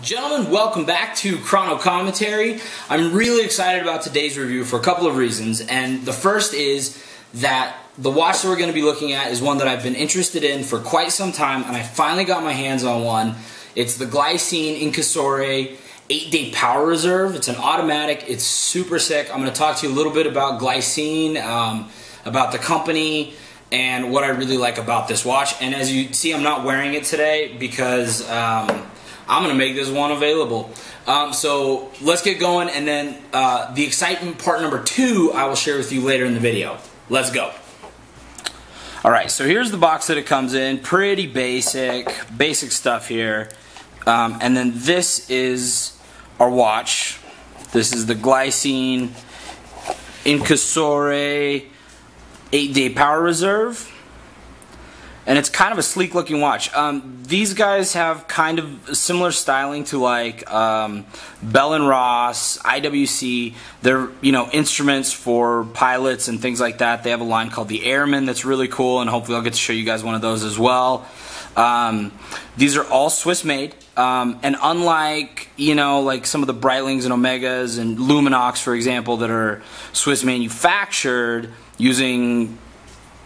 Gentlemen, welcome back to ChronoCommentary. I'm really excited about today's review for a couple of reasons, and the first is that the watch that we're going to be looking at is one that I've been interested in for quite some time, and I finally got my hands on one. It's the Glycine Incursore 8-day power reserve. It's an automatic. It's super sick. I'm going to talk to you a little bit about Glycine, about the company, and what I really like about this watch. And as you see, I'm not wearing it today because I'm going to make this one available. So let's get going, and then the excitement part number 2 I will share with you later in the video. Let's go. Alright, so here's the box that it comes in. Pretty basic stuff here. And then this is our watch. This is the Glycine Incursore 8-day power reserve. And it's kind of a sleek looking watch. These guys have kind of similar styling to like Bell & Ross, IWC. They're, instruments for pilots and things like that. They have a line called the Airman that's really cool, and hopefully I'll get to show you guys one of those as well. These are all Swiss made. And unlike, like some of the Breitlings and Omegas and Luminox, for example, that are Swiss manufactured using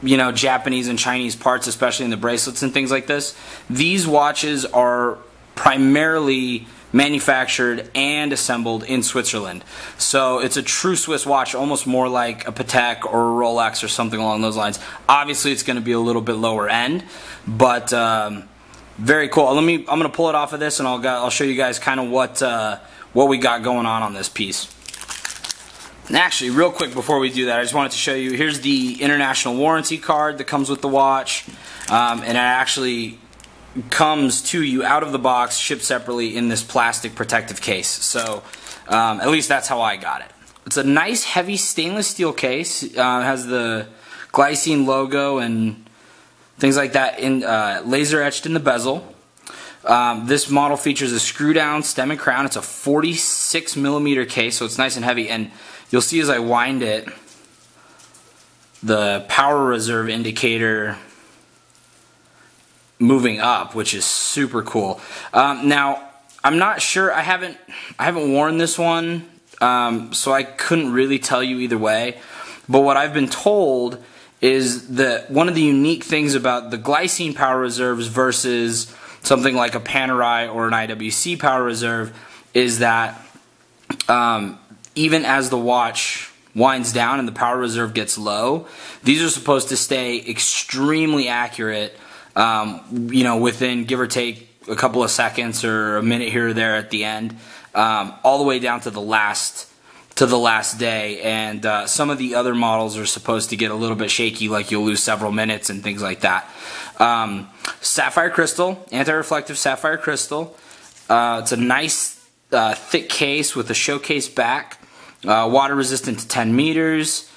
Japanese and Chinese parts, especially in the bracelets and things like this. These watches are primarily manufactured and assembled in Switzerland. So it's a true Swiss watch, almost more like a Patek or a Rolex or something along those lines. Obviously it's going to be a little bit lower end, but very cool. I'm going to pull it off of this, and I'll show you guys kind of what we got going on this piece. And actually, real quick before we do that, I just wanted to show you, here's the international warranty card that comes with the watch, and it actually comes to you out of the box, shipped separately in this plastic protective case. So at least that's how I got it. It's a nice heavy stainless steel case. It has the Glycine logo and things like that in laser etched in the bezel. This model features a screw down stem and crown. It's a 46mm case, so it's nice and heavy, and you'll see as I wind it, the power reserve indicator moving up, which is super cool. Now, I'm not sure. I haven't worn this one, so I couldn't really tell you either way. But what I've been told is that one of the unique things about the Glycine power reserves versus something like a Panerai or an IWC power reserve is that even as the watch winds down and the power reserve gets low, these are supposed to stay extremely accurate, within give or take a couple of seconds or a minute here or there at the end, all the way down to the last day. And some of the other models are supposed to get a little bit shaky, like you'll lose several minutes and things like that. Sapphire crystal, anti-reflective sapphire crystal. It's a nice thick case with a showcase back. Water resistant to 10 meters.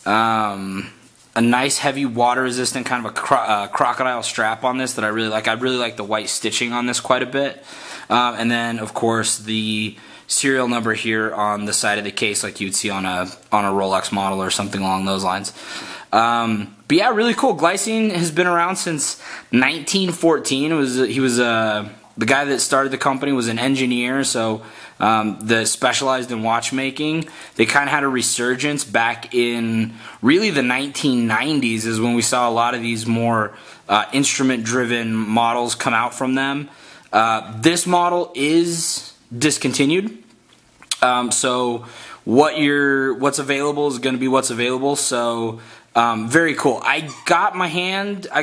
A nice heavy water resistant kind of a crocodile strap on this that I really like. I really like the white stitching on this quite a bit. And then of course the serial number here on the side of the case, like you'd see on a Rolex model or something along those lines. But yeah, really cool. Glycine has been around since 1914. The guy that started the company was an engineer, so that specialized in watchmaking. They kind of had a resurgence back in really the 1990s is when we saw a lot of these more instrument-driven models come out from them. This model is discontinued, so what's available is going to be what's available. So very cool. I got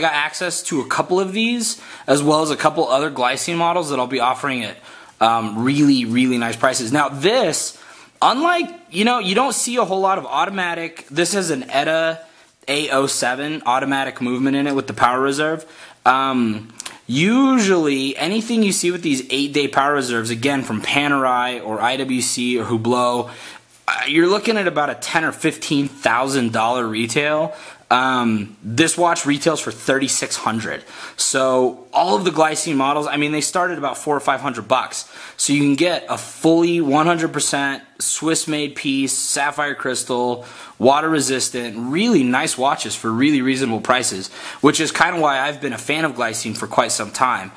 access to a couple of these, as well as a couple other Glycine models that I'll be offering at really nice prices. Now this, unlike, you don't see a whole lot of automatic. This has an ETA A07 automatic movement in it with the power reserve. Usually anything you see with these 8-day power reserves, again from Panerai or IWC or Hublot, you're looking at about a $10,000 or $15,000 retail. This watch retails for $3,600. So all of the Glycine models, I mean, they start at about $400 or $500. So you can get a fully 100% Swiss-made piece, sapphire crystal, water-resistant, really nice watches for really reasonable prices, which is kind of why I've been a fan of Glycine for quite some time.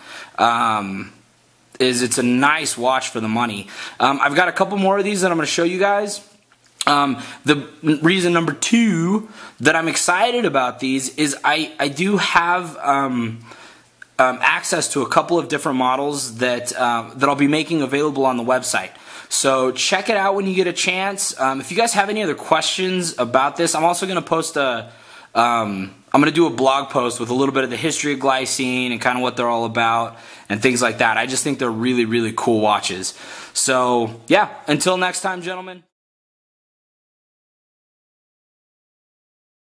is it's a nice watch for the money. I've got a couple more of these that I'm going to show you guys. The reason number 2 that I'm excited about these is I do have access to a couple of different models that I'll be making available on the website. So check it out when you get a chance. If you guys have any other questions about this, I'm also going to post I'm going to do a blog post with a little bit of the history of Glycine and kind of what they're all about and things like that. I just think they're really, really cool watches. So yeah, until next time, gentlemen.